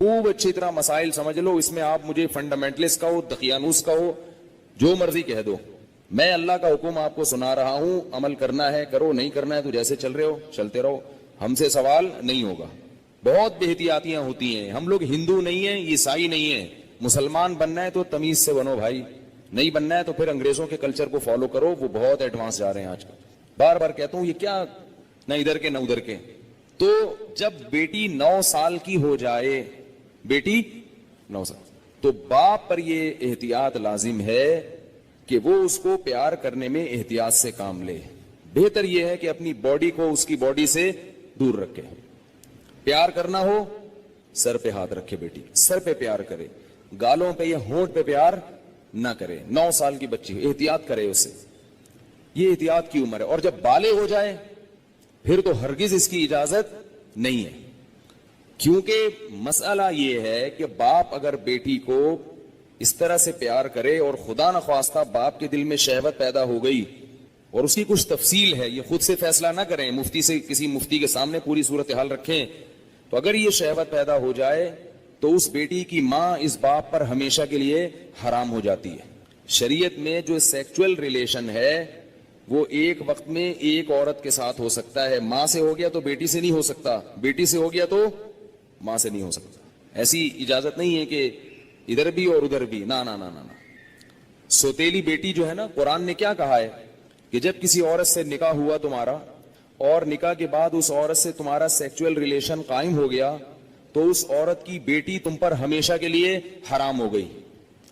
خوب اچھی طرح مسائل سمجھ لو. اس میں آپ مجھے فنڈامنٹلسٹ کہو, دقیانوس کہو, جو مرضی کہہ دو. میں اللہ کا حکم آپ کو سنا رہا ہوں, عمل کرنا ہے کرو, نہیں کرنا ہے تو جیسے چل رہے ہو چلتے رہو, ہم سے سوال نہیں ہوگا. بہت بے احتیاطیاں ہوتی ہیں. ہم لوگ ہندو نہیں ہیں, عیسائی نہیں ہیں. مسلمان بننا ہے تو تمیز سے بنو بھائی, نہیں بننا ہے تو پھر انگریزوں کے کلچر کو فالو کرو, وہ بہت ایڈوانس جا رہے ہیں آج کل. بار بار کہتا ہوں یہ کیا نہ ادھر کے نہ ادھر کے. تو جب بیٹی 9 سال کی ہو جائے, بیٹی 9 سال, تو باپ پر یہ احتیاط لازم ہے کہ وہ اس کو پیار کرنے میں احتیاط سے کام لے. بہتر یہ ہے کہ اپنی باڈی کو اس کی باڈی سے دور رکھے. پیار کرنا ہو سر پہ ہاتھ رکھے, بیٹی سر پہ پیار کرے, گالوں پہ یا ہونٹ پہ پیار نہ کرے. 9 سال کی بچی احتیاط کرے اسے, یہ احتیاط کی عمر ہے. اور جب بالغ ہو جائے پھر تو ہرگز اس کی اجازت نہیں ہے. کیونکہ مسئلہ یہ ہے کہ باپ اگر بیٹی کو اس طرح سے پیار کرے اور خدا نخواستہ باپ کے دل میں شہوت پیدا ہو گئی, اور اس کی کچھ تفصیل ہے, یہ خود سے فیصلہ نہ کریں, مفتی سے کسی مفتی کے سامنے پوری صورتحال رکھیں, تو اگر یہ شہوت پیدا ہو جائے تو اس بیٹی کی ماں اس باپ پر ہمیشہ کے لیے حرام ہو جاتی ہے. شریعت میں جو سیکچول ریلیشن ہے وہ ایک وقت میں ایک عورت کے ساتھ ہو سکتا ہے. ماں سے ہو گیا تو بیٹی سے نہیں ہو سکتا, بیٹی سے ہو گیا تو ماں سے نہیں ہو سکتا. ایسی اجازت نہیں ہے کہ ادھر بھی اور ادھر بھی, نہ نہ نہ نہ. سوتیلی بیٹی جو ہے نا, قرآن نے کیا کہا ہے کہ جب کسی عورت سے نکاح ہوا تمہارا اور نکاح کے بعد اس عورت سے تمہارا سیکچول ریلیشن قائم ہو گیا تو اس عورت کی بیٹی تم پر ہمیشہ کے لیے حرام ہو گئی.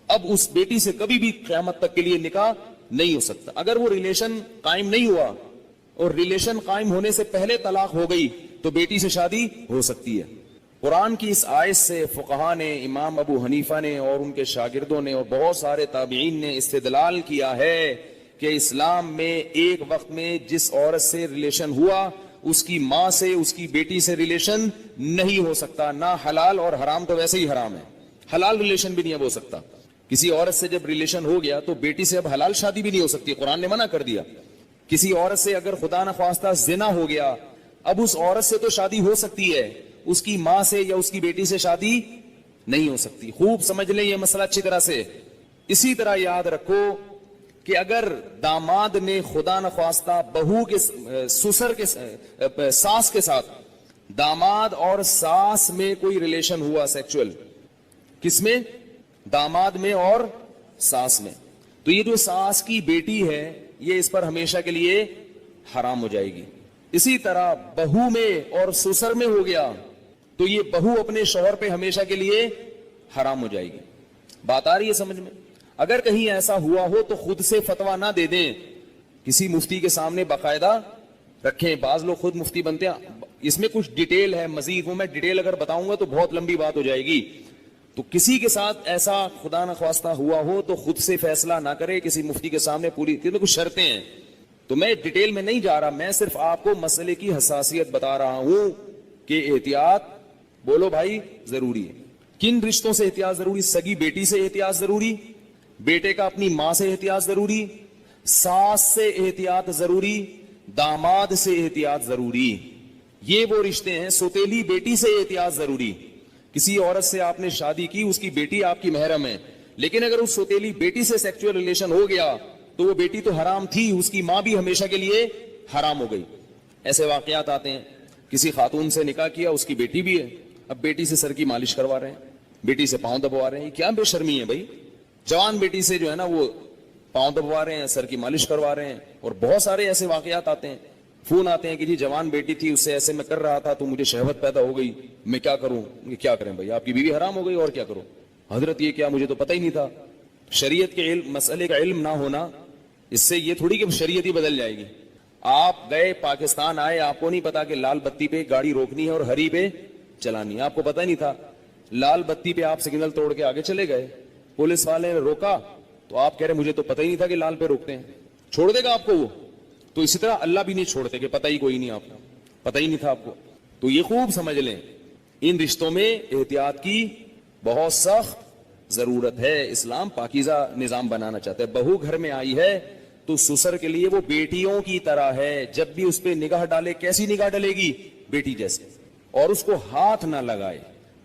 اب اس بیٹی سے کبھی بھی قیامت تک کے لیے نکاح نہیں ہو سکتا. اگر وہ ریلیشن قائم نہیں ہوا اور ریلیشن قائم ہونے سے پہلے طلاق ہو گئی تو بیٹی سے شادی ہو سکتی ہے. قرآن کی اس آیت سے فقہا نے, امام ابو حنیفہ نے اور ان کے شاگردوں نے اور بہت سارے تابعین نے استدلال کیا ہے کہ اسلام میں ایک وقت میں جس عورت سے ریلیشن ہوا اس کی ماں سے, اس کی بیٹی سے ریلیشن نہیں ہو سکتا. نہ حلال, اور حرام تو ویسے ہی حرام ہے, حلال ریلیشن بھی نہیں اب ہو سکتا. کسی عورت سے جب ریلیشن ہو گیا تو بیٹی سے اب حلال شادی بھی نہیں ہو سکتی, قرآن نے منع کر دیا. کسی عورت سے اگر خدا نخواستہ زنا ہو گیا, اب اس عورت سے تو شادی ہو سکتی ہے, اس کی ماں سے یا اس کی بیٹی سے شادی نہیں ہو سکتی. خوب سمجھ لیں یہ مسئلہ اچھی طرح سے. اسی طرح یاد رکھو کہ اگر داماد نے خدا نخواستہ بہو کے سسر کے ساس کے ساتھ, داماد اور ساس میں کوئی ریلیشن ہوا سیکچول, کس میں؟ داماد میں اور ساس میں, تو یہ جو ساس کی بیٹی ہے یہ اس پر ہمیشہ کے لیے حرام ہو جائے گی. اسی طرح بہو میں اور سسر میں ہو گیا تو یہ بہو اپنے شوہر پہ ہمیشہ کے لیے حرام ہو جائے گی. بات آ رہی ہے سمجھ میں؟ اگر کہیں ایسا ہوا ہو تو خود سے فتویٰ نہ دے دیں, کسی مفتی کے سامنے باقاعدہ رکھیں. بعض لوگ خود مفتی بنتے ہیں, اس میں کچھ ڈیٹیل ہے مزید, وہ میں ڈیٹیل اگر بتاؤں گا تو بہت لمبی بات ہو جائے گی. تو کسی کے ساتھ ایسا خدا نخواستہ ہوا ہو تو خود سے فیصلہ نہ کرے, کسی مفتی کے سامنے پوری, کیونکہ کچھ شرطیں ہیں. تو میں ڈیٹیل میں نہیں جا رہا, میں صرف آپ کو مسئلے کی حساسیت بتا رہا ہوں کہ احتیاط, بولو بھائی, ضروری ہے. کن رشتوں سے احتیاط ضروری؟ سگی بیٹی سے احتیاط ضروری, بیٹے کا اپنی ماں سے احتیاط ضروری, ساس سے احتیاط ضروری, داماد سے احتیاط ضروری. یہ وہ رشتے ہیں. سوتیلی بیٹی سے احتیاط ضروری. کسی عورت سے آپ نے شادی کی, اس کی بیٹی آپ کی محرم ہے, لیکن اگر اس سوتیلی بیٹی سے سیکچول ریلیشن ہو گیا تو وہ بیٹی تو حرام تھی, اس کی ماں بھی ہمیشہ کے لیے حرام ہو گئی. ایسے واقعات آتے ہیں. کسی خاتون سے نکاح کیا, اس کی بیٹی بھی ہے, اب بیٹی سے سر کی مالش کروا رہے ہیں, بیٹی سے پاؤں دبوا رہے ہیں. کیا بے شرمی ہے بھائی, جوان بیٹی سے جو ہے نا وہ پاؤں دبوا رہے ہیں, سر کی مالش کروا رہے ہیں. اور بہت سارے ایسے واقعات آتے ہیں, فون آتے ہیں کہ جی جوان بیٹی تھی, اس سے ایسے میں کر رہا تھا تو مجھے شہوت پیدا ہو گئی, میں کیا کروں؟ کیا کریں بھائی, آپ کی بیوی حرام ہو گئی اور کیا کرو؟ حضرت یہ کیا, مجھے تو پتہ ہی نہیں تھا. شریعت کے علم, مسئلے کا علم نہ ہونا اس سے یہ تھوڑی کہ شریعت ہی بدل جائے گی. آپ گئے پاکستان آئے, آپ کو نہیں پتا کہ لال بتی پہ گاڑی روکنی ہے اور ہری پہ چلانی ہے, آپ کو پتہ نہیں تھا. لال بتی پہ آپ سگنل توڑ کے آگے چلے گئے, پولیس والے نے روکا تو آپ کہہ رہے مجھے تو پتہ ہی نہیں تھا کہ لال پہ روکتے ہیں. چھوڑ دے گا آپ کو وہ؟ تو اسی طرح اللہ بھی نہیں چھوڑتے کہ پتہ ہی کوئی نہیں, آپ کو پتہ ہی نہیں تھا آپ کو. تو یہ خوب سمجھ لیں, ان رشتوں میں احتیاط کی بہت سخت ضرورت ہے. اسلام پاکیزہ نظام بنانا چاہتا ہے. بہو گھر میں آئی ہے تو سسر کے لیے وہ بیٹیوں کی طرح ہے. جب بھی اس پہ نگاہ ڈالے, کیسی نگاہ ڈالے گی؟ بیٹی جیسے. اور اس کو ہاتھ نہ لگائے,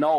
9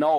9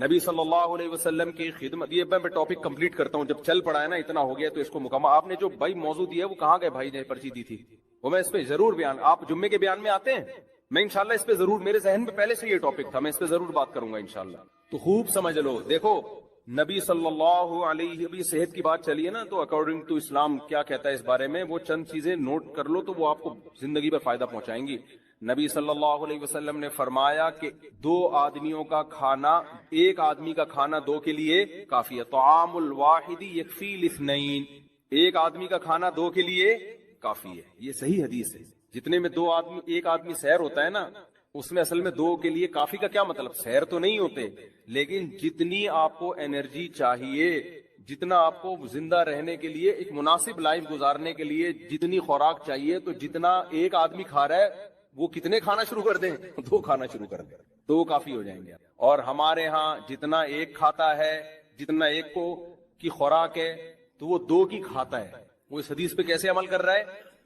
نبی صلی اللہ علیہ وسلم کی خدمت. یہ میں ٹاپک کمپلیٹ کرتا ہوں, جب چل پڑا ہے نا اتنا ہو گیا تو اس کو مکمل. آپ نے جو بھائی موضوع دیا وہ کہاں گئے بھائی نے پرچی دی تھی, وہ میں اس پہ ضرور بیان, آپ جمعے کے بیان میں آتے ہیں, میں انشاءاللہ اس پہ ضرور, میرے ذہن میں پہلے سے یہ ٹاپک تھا, میں اس پہ ضرور بات کروں گا انشاءاللہ. تو خوب سمجھ لو. دیکھو نبی صلی اللہ علیہ, ابھی صحت کی بات چلی ہے نا, تو اکارڈنگ ٹو اسلام کیا کہتا ہے اس بارے میں, وہ چند چیزیں نوٹ کر لو تو وہ آپ کو زندگی پر فائدہ پہنچائیں گی. نبی صلی اللہ علیہ وسلم نے فرمایا کہ دو آدمیوں کا کھانا, ایک آدمی کا کھانا دو کے لیے کافی ہے. طعام الواحد یکفی الاثنین, ایک آدمی کا کھانا دو کے لیے کافی ہے. یہ صحیح حدیث ہے. جتنے میں دو آدمی, ایک آدمی سیر ہوتا ہے نا, اس میں اصل میں دو کے لیے کافی کا کیا مطلب, سیر تو نہیں ہوتے, لیکن جتنی آپ کو انرجی چاہیے, جتنا آپ کو زندہ رہنے کے لیے, ایک مناسب لائف گزارنے کے لیے جتنی خوراک چاہیے, تو جتنا ایک آدمی کھا رہا ہے وہ کتنے کھانا شروع کر دیں, دو کھانا شروع کر دیں, دو کافی ہو جائیں گے. اور ہمارے ہاں جتنا ایک کھاتا ہے, جتنا ایک کو کی خوراک ہے تو وہ دو کی کھاتا ہے. وہ اس حدیث پہ کیسے عمل کر رہا ہے,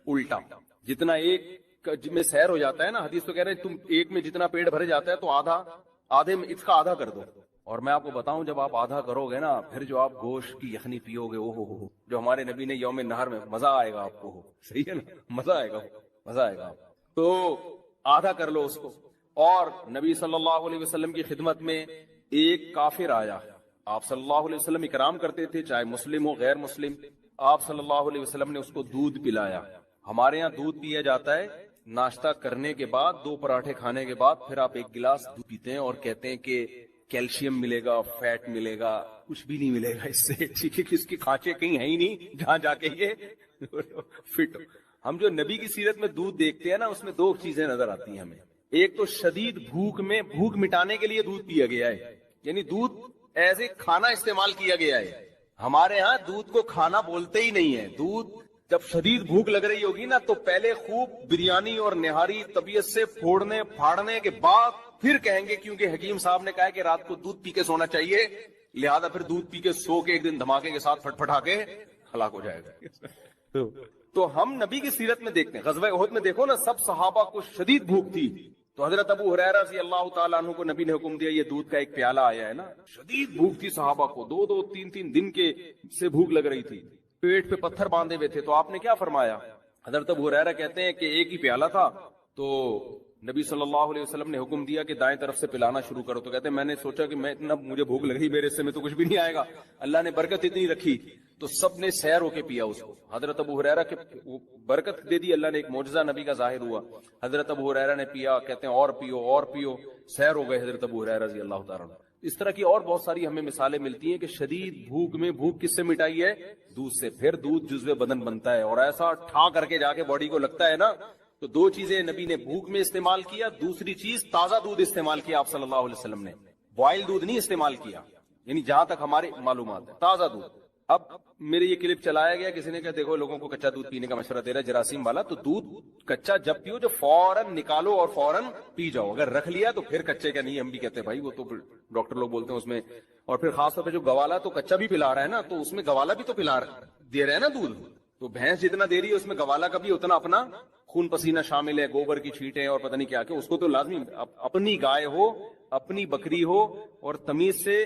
الٹا. جتنا ایک میں سیر ہو جاتا ہے نا, حدیث تو کہہ رہے ہیں تم ایک میں جتنا پیٹ بھر جاتا ہے تو آدھے میں اس کا آدھا کر دو. اور میں آپ کو بتاؤں, جب آپ آدھا کرو گے نا, پھر جو آپ گوشت کی یخنی پیو گے, ہو جو ہمارے نبی نے یوم نہر میں, مزہ آئے گا آپ کو. صحیح ہے نا, مزہ آئے گا, مزہ آئے گا. تو آدھا کر لو اس کو. اور نبی صلی اللہ علیہ وسلم کی خدمت میں ایک کافر آیا, آپ صلی اللہ علیہ وسلم اکرام کرتے تھے, چاہے مسلم ہو غیر مسلم. آپ صلی اللہ علیہ وسلم نے اس کو دودھ پلایا. ہمارے ہاں دودھ پیا جاتا ہے ناشتہ کرنے کے بعد, دو پراٹھے کھانے کے بعد, پھر آپ ایک گلاس دودھ پیتے ہیں اور کہتے ہیں کہ کیلشیم ملے گا, فیٹ ملے گا. کچھ بھی نہیں ملے گا اس سے, ٹھیک ہے, اس کی کھانچے کہیں ہیں ہی نہیں جہاں جا کے یہ فٹ. ہم جو نبی کی سیرت میں دودھ دیکھتے ہیں نا, اس میں دو چیزیں نظر آتی ہیں ہمیں. ایک تو شدید بھوک میں, بھوک مٹانے کے لیے دودھ پیا گیا ہے, یعنی دودھ ایز اے کھانا استعمال کیا گیا ہے. ہمارے ہاں دودھ کو کھانا بولتے ہی نہیں ہے. دودھ جب شدید بھوک لگ رہی ہوگی نا, تو پہلے خوب بریانی اور نہاری طبیعت سے پھوڑنے پھاڑنے کے بعد پھر کہیں گے, کیونکہ حکیم صاحب نے کہا کہ رات کو دودھ پی کے سونا چاہیے, لہذا پھر دودھ پی کے سو کے ایک دن دھماکے کے ساتھ پھٹ پھٹا کے ہلاک ہو جائے گا. تو ہم نبی کی سیرت میں دیکھتے ہیں, غزوہ احد میں دیکھو نا, سب صحابہ کو شدید بھوک تھی, تو حضرت ابو ہریرہ رضی اللہ تعالیٰ عنہ کو نبی نے حکم دیا, یہ دودھ کا ایک پیالہ آیا ہے نا. شدید بھوک تھی صحابہ کو, دو تین دن کے سے بھوک لگ رہی تھی, پیٹ پہ پتھر باندھے ہوئے تھے. تو آپ نے کیا فرمایا, حضرت ابو ہریرہ کہتے ہیں کہ ایک ہی پیالہ تھا, تو نبی صلی اللہ علیہ وسلم نے حکم دیا کہ دائیں طرف سے پلانا شروع کرو. تو کہتے ہیں میں نے سوچا کہ میں اتنا مجھے بھوک لگ رہی, میرے سے میں تو کچھ بھی نہیں آئے گا, اللہ نے برکت اتنی رکھی تو سب نے سیر ہو کے پیا اس کو. حضرت ابو ہریرہ کے برکت دے دی اللہ نے, ایک معجزہ نبی کا ظاہر ہوا. حضرت ابو ہریرہ نے پیا, کہتے ہیں اور پیو, سیر ہو گئے حضرت ابو ہریرہ رضی اللہ تعالیٰ عنہ. اس طرح کی اور بہت ساری ہمیں مثالیں ملتی ہیں کہ شدید بھوک میں, بھوک کس سے مٹائی ہے, دودھ سے. پھر دودھ جزو بدن بنتا ہے اور ایسا ٹھا کر کے جا کے باڈی کو لگتا ہے نا. تو دو چیزیں نبی نے بھوک میں استعمال کیا, دوسری چیز تازہ دودھ استعمال کیا آپ صلی اللہ علیہ وسلم نے, بوائل دودھ نہیں استعمال کیا, یعنی جہاں تک ہماری معلومات ہے تازہ دودھ. اب میرے یہ کلپ چلایا گیا, کسی نے کہا دیکھو لوگوں کو کچا دودھ پینے کا مشورہ دے رہا ہے جراثیم والا, تو دودھ کچا جب پیو جو فوراً نکالو اور فوراً پی جاؤ. اگر رکھ لیا تو پھر کچے کا نہیں, ہم بھی کہتے ہیں بھائی وہ تو ڈاکٹر لوگ بولتے ہیں اس میں. اور پھر خاص طور پہ جو گوالا تو کچا بھی پلا رہا ہے نا, تو اس میں گوالا بھی تو دے رہا ہے نا دودھ. تو بھینس جتنا دے رہی ہے اس میں گوالا کا بھی اتنا اپنا خون پسینہ شامل ہے, گوبر کی چھینٹیں اور پتہ نہیں کیا کہ اس کو تو لازمی اپنی گائے ہو, اپنی بکری ہو, اور تمیز سے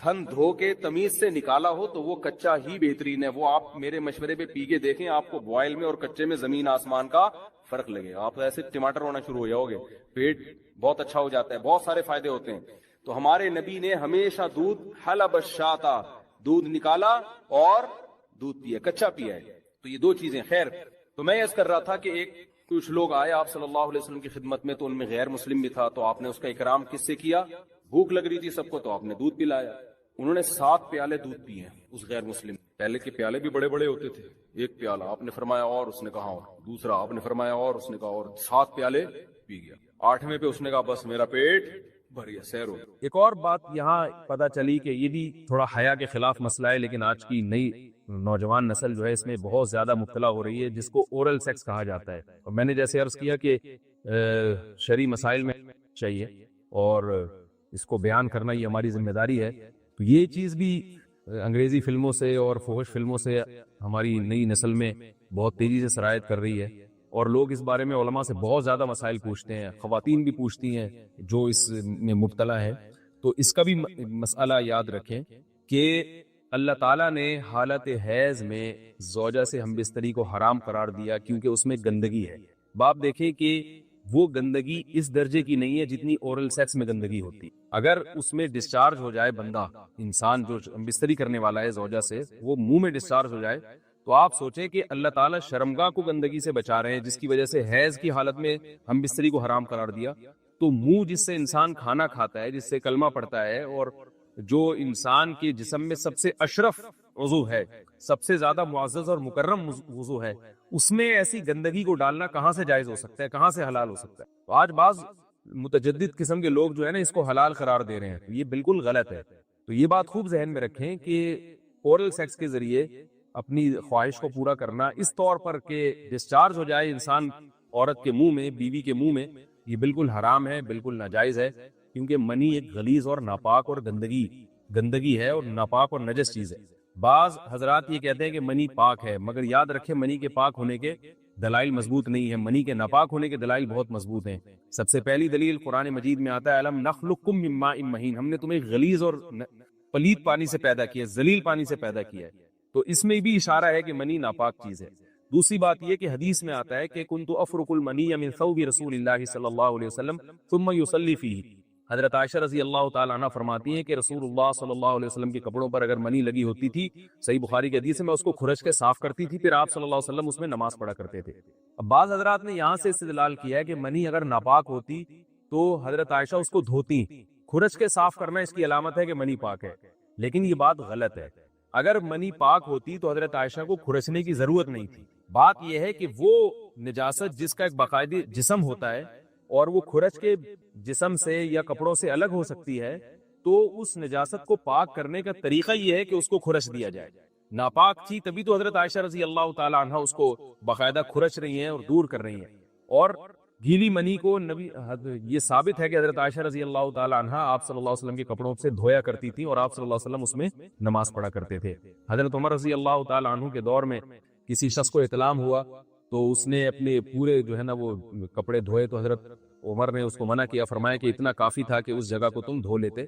تھن دھو کے تمیز سے نکالا ہو تو وہ کچا ہی بہترین ہے. وہ آپ میرے مشورے پہ پی کے دیکھیں, آپ کو بوائل میں اور کچے میں زمین آسمان کا فرق لگے گا. آپ ایسے ٹماٹر ہونا شروع ہو جاؤ گے, پیٹ بہت اچھا ہو جاتا ہے, بہت سارے فائدے ہوتے ہیں. تو ہمارے نبی نے ہمیشہ دودھ حلب الشاتا, دودھ نکالا اور دودھ پیا, کچا پیا ہے. تو یہ دو چیزیں. خیر, تو میں اس کر رہا تھا کہ ایک کچھ لوگ آئے آپ صلی اللہ علیہ وسلم کی خدمت میں, تو ان میں غیر مسلم بھی تھا, تو آپ نے اس کا اکرام کس سے کیا, بھوک لگ رہی تھی سب کو تو آپ نے دودھ پلایا. انہوں نے 7 پیالے دودھ پیے اس غیر مسلم. پہلے کے پیالے بھی بڑے بڑے ہوتے تھے, ایک پیالہ آپ نے فرمایا اور اس نے کہا, اور دوسرا آپ نے فرمایا اور اس نے کہا, اور 7 پیالے پی گیا. 8ویں پہ اس نے کہا بس میرا پیٹ بھر گیا, سیر ہو گیا. ایک اور بات یہاں پتہ چلی کہ یہ بھی تھوڑا حیا کے خلاف مسئلہ ہے, لیکن آج کی نئی نوجوان نسل جو ہے اس میں بہت زیادہ مبتلا ہو رہی ہے, جس کو اورل سیکس کہا جاتا ہے. اور میں نے جیسے عرض کیا کہ شرعی مسائل میں چاہیے اور اس کو بیان کرنا یہ ہماری ذمہ داری ہے. تو یہ چیز بھی انگریزی فلموں سے اور فحش فلموں سے ہماری نئی نسل میں بہت تیزی سے سرایت کر رہی ہے, اور لوگ اس بارے میں علماء سے بہت زیادہ مسائل پوچھتے ہیں, خواتین بھی پوچھتی ہیں جو اس میں مبتلا ہے. تو اس کا بھی مسئلہ یاد رکھیں کہ اللہ تعالیٰ نے حالت حیض میں زوجہ سے ہم بستری کو حرام قرار دیا کیونکہ اس میں گندگی ہے. باپ دیکھیں کہ وہ گندگی اس درجے کی نہیں ہے جتنی اورل سیکس میں گندگی ہوتی. اگر اس میں ڈسچارج ہو جائے بندہ، انسان جو ہم بستری کرنے والا ہے زوجہ سے، وہ منہ میں ڈسچارج ہو جائے، تو آپ سوچیں کہ اللہ تعالیٰ شرمگاہ کو گندگی سے بچا رہے ہیں جس کی وجہ سے حیض کی حالت میں ہم بستری کو حرام قرار دیا. تو منہ جس سے انسان کھانا کھاتا ہے، جس سے کلمہ پڑھتا ہے، اور جو انسان کے جسم میں سب سے اشرف عضو ہے، سب سے زیادہ معزز اور مکرم عضو ہے، اس میں ایسی گندگی کو ڈالنا کہاں سے جائز ہو سکتا ہے، کہاں سے حلال ہو سکتا ہے؟ تو آج بعض متجدد قسم کے لوگ جو ہے نا اس کو حلال قرار دے رہے ہیں، یہ بالکل غلط ہے. تو یہ بات خوب ذہن میں رکھیں کہ اورل سیکس کے ذریعے اپنی خواہش کو پورا کرنا اس طور پر کہ ڈسچارج ہو جائے انسان عورت کے منہ میں، بیوی کے منہ میں، یہ بالکل حرام ہے، بالکل ناجائز ہے. کیونکہ منی ایک غلیظ اور ناپاک اور گندگی ہے اور ناپاک اور نجس چیز ہے. بعض حضرات یہ کہتے ہیں کہ منی پاک ہے، مگر یاد رکھیں منی کے پاک ہونے کے دلائل مضبوط نہیں ہیں. منی کے ناپاک ہونے کے دلائل بہت مضبوط ہیں. سب سے پہلی دلیل قرآن مجید میں آتا ہے الم نخلقکم من ماء مہین، ہم نے تمہیں غلیظ اور پلید پانی سے پیدا کیا ہے، ذلیل پانی سے پیدا کیا ہے. تو اس میں بھی اشارہ ہے کہ منی ناپاک چیز ہے. دوسری بات یہ کہ حدیث میں آتا ہے کہ کنت افرق المنی من ثوب رسول اللہ صلی اللہ علیہ وسلم ثم یصلی فیہ. حضرت عائشہ رضی اللہ تعالیٰ عنہ فرماتی ہیں کہ رسول اللہ صلی اللہ علیہ وسلم کے کپڑوں پر اگر منی لگی ہوتی تھی، صحیح بخاری کی حدیث میں، اس کو کھرچ کے صاف کرتی تھی، پھر آپ صلی اللہ علیہ وسلم اس میں نماز پڑھا کرتے تھے. اب بعض حضرات نے یہاں سے استدلال کیا ہے کہ منی اگر ناپاک ہوتی تو حضرت عائشہ اس کو دھوتی. کھرچ کے صاف کرنا اس کی علامت ہے کہ منی پاک ہے، لیکن یہ بات غلط ہے. اگر منی پاک ہوتی تو حضرت عائشہ کو کھرچنے کی ضرورت نہیں تھی. بات یہ ہے کہ وہ نجاست جس کا ایک باقاعدہ جسم ہوتا ہے اور وہ کھرچ کے جسم سے یا کپڑوں سے الگ ہو سکتی ہے، تو اس نجاست کو پاک کرنے کا طریقہ یہ ہے کہ اس کو کھرچ دیا جائے. ناپاک تھی تبھی تو حضرت عائشہ رضی اللہ تعالی عنہ اس کو باقاعدہ کھرچ رہی ہیں اور دور کر رہی ہیں. اور گیلی منی کو یہ ثابت ہے کہ حضرت عائشہ رضی اللہ تعالی عنہ آپ صلی اللہ علیہ وسلم کے کپڑوں سے دھویا کرتی تھی اور آپ صلی اللہ علیہ وسلم اس میں نماز پڑھا کرتے تھے. حضرت عمر رضی اللہ تعالی عنہ کے دور میں کسی شخص کو اطلام ہوا تو اس نے اپنے پورے جو ہے نا وہ کپڑے دھوئے، تو حضرت عمر نے اس کو منع کیا، فرمایا کہ اتنا کافی تھا کہ اس جگہ کو تم دھو لیتے.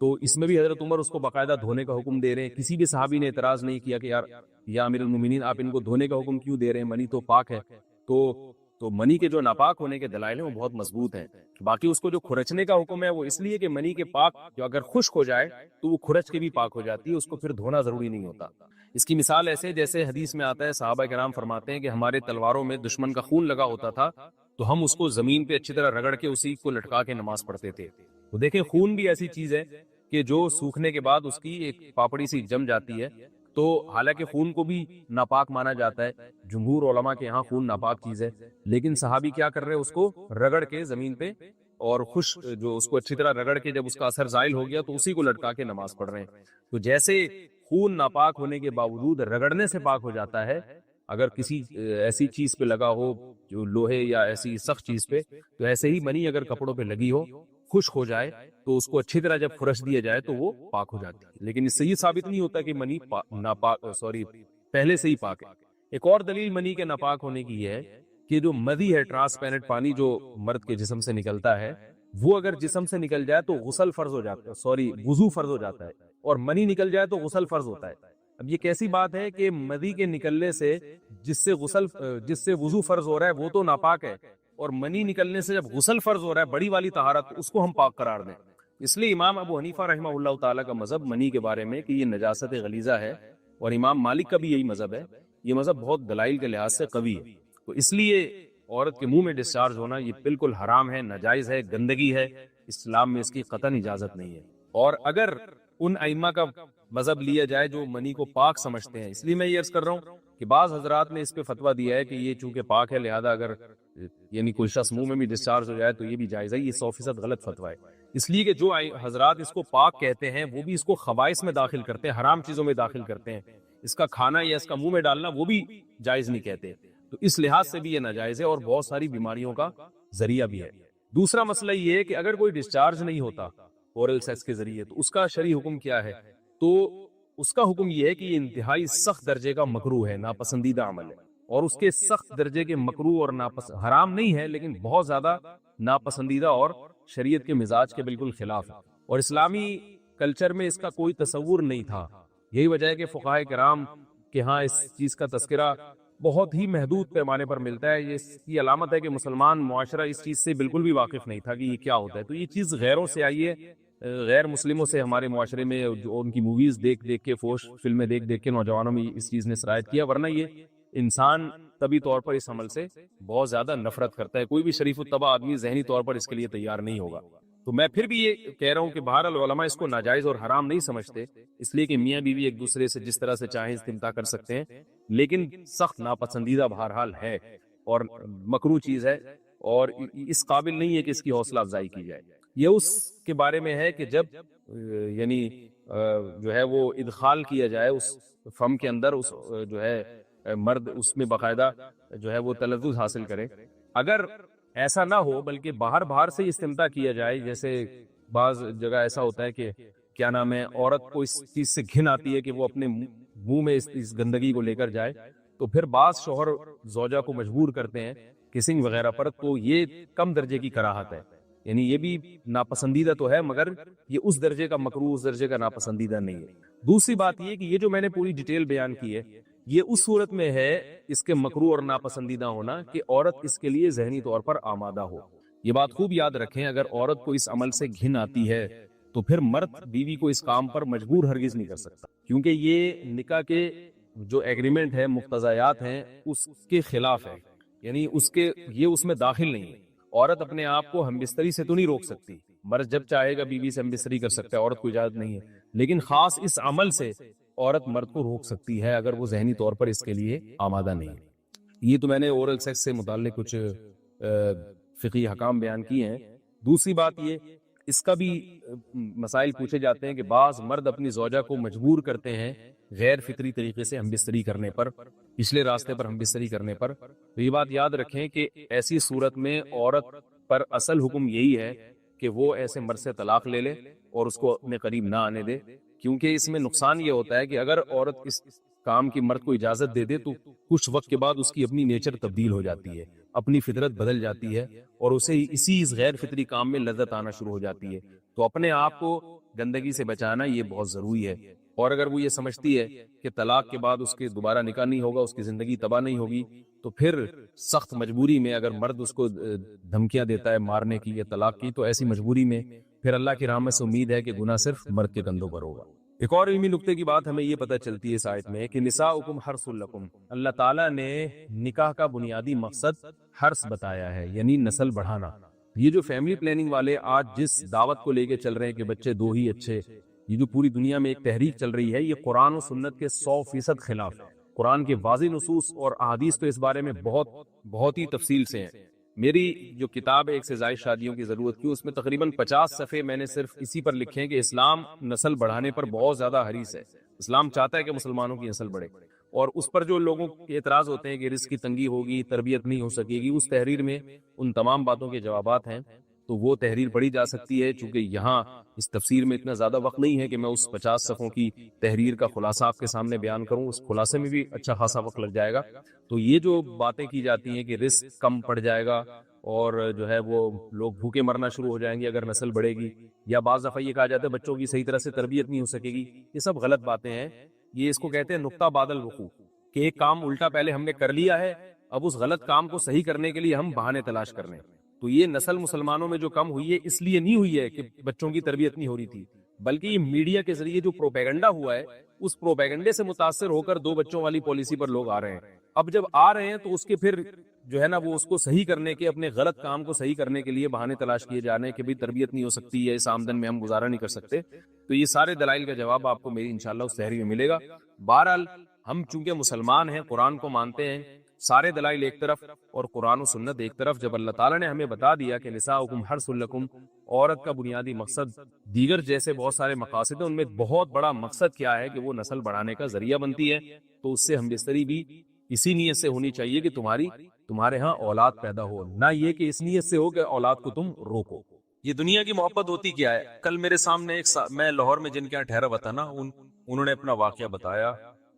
تو اس میں بھی حضرت عمر اس کو باقاعدہ دھونے کا حکم دے رہے ہیں. کسی بھی صحابی نے اعتراض نہیں کیا کہ یار یا امیر المومنین آپ ان کو دھونے کا حکم کیوں دے رہے ہیں، منی تو پاک ہے. تو منی کے جو ناپاک ہونے کے دلائل ہیں وہ بہت مضبوط ہیں. باقی اس کو جو کھرچنے کا حکم ہے وہ اس لیے کہ منی کے پاک جو اگر خشک ہو جائے تو وہ کھرچ کے بھی پاک ہو جاتی ہے، اس کو پھر دھونا ضروری نہیں ہوتا. اس کی مثال ایسے جیسے حدیث میں آتا ہے، صحابہ کرام فرماتے ہیں کہ ہمارے تلواروں میں دشمن کا خون لگا ہوتا تھا تو ہم اس کو زمین پہ اچھی طرح رگڑ کے اسی کو لٹکا کے نماز پڑھتے تھے. تو دیکھیں خون بھی ایسی چیز ہے کہ جو سوکھنے کے بعد اس کی ایک پاپڑی سی جم جاتی ہے. تو حالانکہ خون کو بھی ناپاک مانا جاتا ہے، جمہور علماء کے ہاں خون ناپاک چیز ہے، لیکن صحابی کیا کر رہے ہیں، اس کو رگڑ کے زمین پہ اور جو اس کو اچھی طرح رگڑ کے جب اس کا اثر زائل ہو گیا تو اسی کو لٹکا کے نماز پڑھ رہے ہیں. تو جیسے خون ناپاک ہونے کے باوجود رگڑنے سے پاک ہو جاتا ہے، اگر کسی ایسی چیز پہ لگا ہو جو لوہے یا ایسی سخت چیز پہ، تو ایسے ہی منی اگر کپڑوں پہ لگی ہو، خشک ہو جائے تو اس کو اچھی طرح جب کھرچ دیا جائے تو وہ پاک ہو جاتی ہے. لیکن اس سے یہ ثابت نہیں ہوتا کہ منی پہلے سے ہی پاک ہے. ایک اور دلیل منی کے ناپاک ہونے کی یہ ہے کہ جو مدی ہے، ٹرانسپیرنٹ پانی جو مرد کے جسم سے نکلتا ہے، وہ اگر جسم سے نکل جائے تو غسل فرض ہو جاتا ہے، وضو فرض ہو جاتا ہے، اور منی نکل جائے تو غسل فرض ہوتا ہے. اب یہ کیسی بات ہے کہ مدی کے نکلنے سے جس سے وضو فرض ہو رہا ہے وہ تو ناپاک ہے، اور منی نکلنے سے جب غسل فرض ہو رہا ہے بڑی والی طہارت، اس کو ہم پاک قرار دیں. اس لیے امام ابو حنیفہ رحمہ اللہ تعالیٰ کا مذہب منی کے بارے میں کہ یہ نجاست غلیظہ ہے، اور امام مالک کا بھی یہی مذہب ہے. یہ مذہب بہت دلائل کے لحاظ سے قوی ہے. تو اس لیے عورت کے منہ میں ڈسچارج ہونا یہ بالکل حرام ہے، ناجائز ہے، گندگی ہے. اسلام میں اس کی قطعاً اجازت نہیں ہے. اور اگر ان ائمہ کا مذہب لیا جائے جو منی کو پاک سمجھتے ہیں، اس لیے میں یہ عرض کر رہا ہوں کہ بعض حضرات نے اس پہ فتویٰ دیا ہے کہ یہ چونکہ پاک ہے لہذا اگر یعنی کوئی شخص منہ میں بھی ڈسچارج ہو جائے تو یہ بھی جائز ہے. یہ 100% غلط فتویٰ ہے. اس لیے کہ جو حضرات اس کو پاک کہتے ہیں وہ بھی اس کو خبائث میں داخل کرتے ہیں، حرام چیزوں میں داخل کرتے ہیں. اس کا کھانا یا اس کا منہ میں ڈالنا وہ بھی جائز نہیں کہتے. تو اس لحاظ سے بھی یہ ناجائز ہے اور بہت ساری بیماریوں کا ذریعہ بھی ہے. دوسرا مسئلہ یہ ہے کہ اگر کوئی ڈسچارج نہیں ہوتا اورل سیکس کے ذریعے تو اس کا شرعی حکم کیا ہے؟ تو اس کا حکم یہ ہے کہ یہ انتہائی سخت درجے کا مکروہ ہے، ناپسندیدہ عمل ہے. اور اس کے سخت درجے کے مکروہ اور حرام نہیں ہے لیکن بہت زیادہ ناپسندیدہ اور شریعت کے مزاج کے بالکل خلاف ہے. اور اسلامی کلچر میں اس کا کوئی تصور نہیں تھا. یہی وجہ ہے کہ فقہائے کرام کے ہاں اس چیز کا تذکرہ بہت ہی محدود پیمانے پر ملتا ہے. یہ اس کی علامت ہے کہ مسلمان معاشرہ اس چیز سے بالکل بھی واقف نہیں تھا کہ یہ کیا ہوتا ہے. تو یہ چیز غیروں سے آئی ہے, غیر مسلموں سے ہمارے معاشرے میں, جو ان کی موویز دیکھ دیکھ کے, فوش فلمیں دیکھ دیکھ کے نوجوانوں میں اس چیز نے سرایت کیا. ورنہ یہ انسان طبی طور پر اس عمل سے بہت زیادہ نفرت کرتا ہے. کوئی بھی شریف الطبع آدمی ذہنی طور پر اس کے لیے تیار نہیں ہوگا. تو میں پھر بھی یہ کہہ رہا ہوں کہ بہرحال علماء اس کو ناجائز اور حرام نہیں سمجھتے, اس لیے کہ میاں بیوی ایک دوسرے سے جس طرح سے چاہیں استمتاع کر سکتے ہیں, لیکن سخت ناپسندیدہ بہرحال ہے اور مکروہ چیز ہے, اور اس قابل نہیں ہے کہ اس کی حوصلہ افزائی کی جائے. یہ اس کے بارے میں ہے کہ جب یعنی جو ہے وہ ادخال کیا جائے اس فم کے اندر, اس جو ہے مرد اس میں باقاعدہ جو ہے وہ تلذذ حاصل کرے. اگر ایسا نہ ہو بلکہ باہر سے استمتاع کیا جائے, جیسے بعض جگہ ایسا ہوتا ہے کہ کیا نام ہے, عورت کو اس چیز سے گھن آتی ہے کہ وہ اپنے منہ میں اس گندگی کو لے کر جائے, تو پھر بعض شوہر زوجہ کو مجبور کرتے ہیں کسنگ وغیرہ پر, تو یہ کم درجے کی کراہت ہے. یعنی یہ بھی ناپسندیدہ تو ہے مگر یہ اس درجے کا مکروہ, اس درجے کا ناپسندیدہ نہیں ہے. دوسری بات یہ کہ یہ جو میں نے پوری ڈیٹیل بیان کی ہے, یہ اس صورت میں ہے اس کے مکروہ اور ناپسندیدہ ہونا کہ عورت اس کے لیے ذہنی طور پر آمادہ ہو. یہ بات خوب یاد رکھیں, اگر عورت کو اس عمل سے گھن آتی ہے تو پھر مرد بیوی کو اس کام پر مجبور ہرگز نہیں کر سکتا, کیونکہ یہ نکاح کے جو ایگریمنٹ ہے, مقتضیات ہیں, اس کے خلاف ہے. یعنی یہ اس میں داخل نہیں ہے. عورت اپنے آپ کو ہم بستری سے تو نہیں روک سکتی, مرد جب چاہے گا بیوی سے ہم بستری کر سکتا ہے, عورت کو اجازت نہیں ہے. لیکن خاص اس عمل سے عورت مرد کو روک سکتی ہے اگر وہ ذہنی طور پر اس کے لیے آمادہ نہیں ہے. یہ تو میں نے اورل سیکس سے متعلق کچھ فقہی حکام بیان کیے ہیں. دوسری بات یہ, اس کا بھی مسائل پوچھے جاتے ہیں کہ بعض مرد اپنی زوجہ کو مجبور کرتے ہیں غیر فطری طریقے سے ہم بستری کرنے پر, پچھلے راستے پر ہم بستری کرنے پر. تو یہ بات یاد رکھیں کہ ایسی صورت میں عورت پر اصل حکم یہی ہے کہ وہ ایسے مرد سے طلاق لے لے اور اس کو اپنے قریب نہ آنے دے, کیونکہ اس میں نقصان یہ ہوتا ہے کہ اگر عورت اس کام کی مرد کو اجازت دے دے تو کچھ وقت کے بعد اس کی اپنی نیچر تبدیل ہو جاتی ہے, اپنی فطرت بدل جاتی ہے, اور اسے اسی غیر فطری کام میں لذت آنا شروع ہو جاتی ہے. تو اپنے آپ کو گندگی سے بچانا یہ بہت ضروری ہے. اور اگر وہ یہ سمجھتی ہے کہ طلاق کے بعد اس کے دوبارہ نکاح نہیں ہوگا, اس کی زندگی تباہ نہیں ہوگی, تو پھر سخت مجبوری میں اگر مرد اس کو دھمکیاں دیتا ہے مارنے کی یا طلاق کی, تو ایسی مجبوری میں پھر اللہ کی رحمت سے امید ہے کہ گناہ صرف مرد کے کندھوں پر ہوگا. ایک اور علمی نقطے کی بات ہمیں یہ پتہ چلتی ہے اس آیت میں کہ نساؤکم حرث لکم, اللہ تعالیٰ نے نکاح کا بنیادی مقصد حرث بتایا ہے, یعنی نسل بڑھانا. یہ جو فیملی پلاننگ والے آج جس دعوت کو لے کے چل رہے ہیں کہ بچے دو ہی اچھے, یہ جو پوری دنیا میں ایک تحریک چل رہی ہے, یہ قرآن و سنت کے 100% خلاف ہے. قرآن کے واضح نصوص اور احادیث تو اس بارے میں بہت ہی تفصیل سے ہیں. میری جو کتاب ہے ایک سے زائد شادیوں کی ضرورت کیوں, اس میں تقریباً 50 صفحے میں نے صرف اسی پر لکھے ہیں کہ اسلام نسل بڑھانے پر بہت زیادہ حریص ہے. اسلام چاہتا ہے کہ مسلمانوں کی نسل بڑھے, اور اس پر جو لوگوں کے اعتراض ہوتے ہیں کہ رزق کی تنگی ہوگی, تربیت نہیں ہو سکے گی, اس تحریر میں ان تمام باتوں کے جوابات ہیں. تو وہ تحریر پڑھی جا سکتی ہے. چونکہ یہاں اس تفسیر میں اتنا زیادہ وقت نہیں ہے کہ میں اس 50 صفحوں کی تحریر کا خلاصہ آپ کے سامنے بیان کروں, اس خلاصے میں بھی اچھا خاصا وقت لگ جائے گا. تو یہ جو باتیں کی جاتی ہیں کہ رزق کم پڑ جائے گا اور جو ہے وہ لوگ بھوکے مرنا شروع ہو جائیں گے اگر نسل بڑھے گی, یا بعض دفعہ یہ کہا جاتا ہے بچوں کی صحیح طرح سے تربیت نہیں ہو سکے گی, یہ سب غلط باتیں ہیں. یہ اس کو کہتے ہیں نقطہ بعد الوقوع, کہ ایک کام الٹا پہلے ہم نے کر لیا ہے, اب اس غلط کام کو صحیح کرنے کے لیے ہم بہانے تلاش کر رہے ہیں. تو یہ نسل مسلمانوں میں جو کم ہوئی ہے اس لیے نہیں ہوئی ہے کہ بچوں کی تربیت نہیں ہو رہی تھی, بلکہ یہ میڈیا کے ذریعے جو پروپیگنڈا ہوا ہے, اس پروپیگنڈے سے متاثر ہو کر 2 بچوں والی پالیسی پر لوگ آ رہے ہیں. اب جب آ رہے ہیں تو اس کے پھر جو ہے نا وہ اس کو صحیح کرنے کے, اپنے غلط کام کو صحیح کرنے کے لیے بہانے تلاش کیے جا رہے ہیں کہ بھئی تربیت نہیں ہو سکتی ہے, اس آمدن میں ہم گزارا نہیں کر سکتے. تو یہ سارے دلائل کا جواب آپ کو میری انشاءاللہ اس تحریر میں ملے گا. بہرحال ہم چونکہ مسلمان ہیں, قرآن کو مانتے ہیں, سارے دلائل ایک طرف اور قرآن و سنت ایک طرف, جب اللہ تعالیٰ نے ہمیں بتا دیا کہ نساؤکم حرث لکم, عورت کا بنیادی مقصد دیگر جیسے بہت سارے مقاصد ہیں, ان میں بہت بڑا مقصد کیا ہے کہ وہ نسل بڑھانے کا ذریعہ بنتی ہے. تو اس سے ہم بستری بھی اسی نیت سے ہونی چاہیے کہ تمہارے ہاں اولاد پیدا ہو, نہ یہ کہ اس نیت سے ہو کہ اولاد کو تم روکو. یہ دنیا کی محبت ہوتی کیا ہے؟ کل میرے سامنے میں لاہور میں جن کے یہاں ٹھہرا ہوا تھا نا, انہوں نے اپنا واقعہ بتایا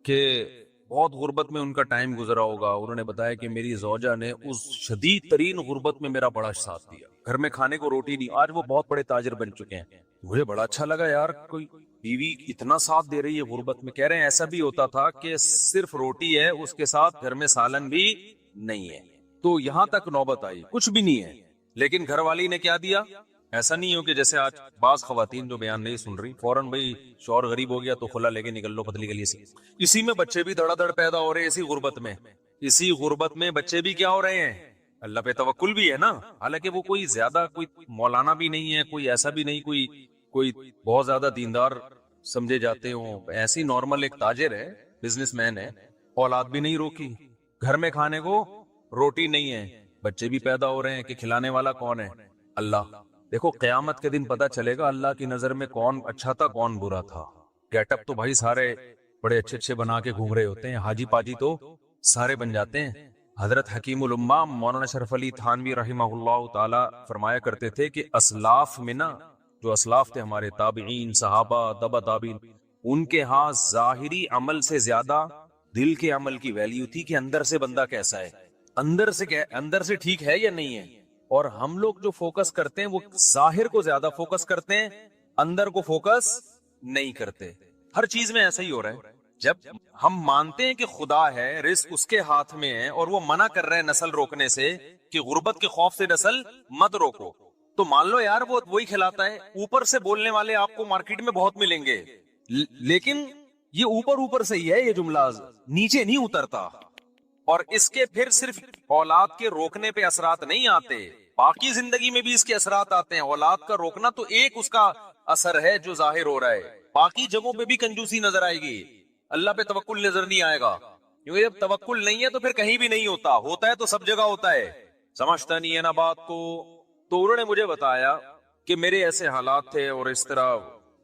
کہ بہت غربت میں ان کا ٹائم گزرا ہوگا. انہوں نے بتایا کہ میری زوجہ نے اس شدید ترین غربت میں میرا بڑا ساتھ دیا. گھر میں کھانے کو روٹی نہیں. آج وہ بہت بڑے تاجر بن چکے ہیں. مجھے بڑا اچھا لگا یار, کوئی بیوی اتنا ساتھ دے رہی ہے غربت میں. کہہ رہے ہیں ایسا بھی ہوتا تھا کہ صرف روٹی ہے, اس کے ساتھ گھر میں سالن بھی نہیں ہے. تو یہاں تک نوبت آئی, کچھ بھی نہیں ہے, لیکن گھر والی نے کیا دیا. ایسا نہیں ہو کہ جیسے آج بعض خواتین جو بیان نہیں سن رہی, فوراً بھائی شوہر غریب ہو گیا تو خلا لے کے نکل لو پتلی گلی سے. اسی میں بچے بھی دھڑا دھڑ پیدا ہو رہے ہیں, اسی غربت میں. اسی غربت میں بچے بھی کیا ہو رہے ہیں, اللہ پہ توکل بھی ہے نا. حالانکہ وہ کوئی زیادہ کوئی مولانا بھی نہیں ہے, کوئی ایسا بھی نہیں کوئی بہت زیادہ دیندار سمجھے جاتے ہوں. ایسی نارمل ایک تاجر ہے, بزنس مین ہے, اولاد بھی نہیں روکی, گھر میں کھانے کو روٹی نہیں ہے, بچے بھی پیدا ہو رہے ہیں. کہ کھلانے والا کون ہے؟ اللہ. دیکھو قیامت کے دن پتا چلے گا اللہ کی نظر میں کون اچھا تھا کون برا تھا. گیٹ اپ تو بھائی سارے بڑے اچھے اچھے بنا کے گھوم رہے ہوتے ہیں, حاجی پاجی تو سارے بن جاتے ہیں. حضرت حکیم الامہ مولانا شرف علی تھانوی رحمہ اللہ تعالی فرمایا کرتے تھے کہ اسلاف میں نا, جو اسلاف تھے ہمارے تابعین صحابہ تبع تابعین, ان کے ہاں ظاہری عمل سے زیادہ دل کے عمل کی ویلیو تھی کہ اندر سے بندہ کیسا ہے, اندر سے ٹھیک ہے یا نہیں ہے. اور ہم لوگ جو فوکس کرتے ہیں وہ ظاہر کو زیادہ فوکس کرتے ہیں, اندر کو فوکس نہیں کرتے. ہر چیز میں ایسا ہی ہو رہا ہے. جب ہم مانتے ہیں کہ خدا ہے, رزق اس کے ہاتھ میں ہے, اور وہ منع کر رہے ہیں نسل روکنے سے کہ غربت کے خوف سے نسل مت روکو, تو مان لو یار وہ وہی کھلاتا ہے. اوپر سے بولنے والے آپ کو مارکیٹ میں بہت ملیں گے, لیکن یہ اوپر سے ہی ہے, یہ جملہ نیچے نہیں اترتا. اور اس کے پھر صرف اولاد کے روکنے پہ اثرات نہیں آتے, باقی زندگی میں بھی اس کے اثرات آتے ہیں. اولاد کا روکنا تو ایک اس کا اثر ہے جو ظاہر ہو رہا ہے, باقی جگہوں پہ بھی کنجوسی نظر آئے گی, اللہ پہ توکل نظر نہیں آئے گا. کیونکہ جب توکل نہیں ہے تو پھر کہیں بھی نہیں ہوتا ہے تو سب جگہ ہوتا ہے. سمجھتا نہیں ہے نا بات کو. تو انہوں نے مجھے بتایا کہ میرے ایسے حالات تھے, اور اس طرح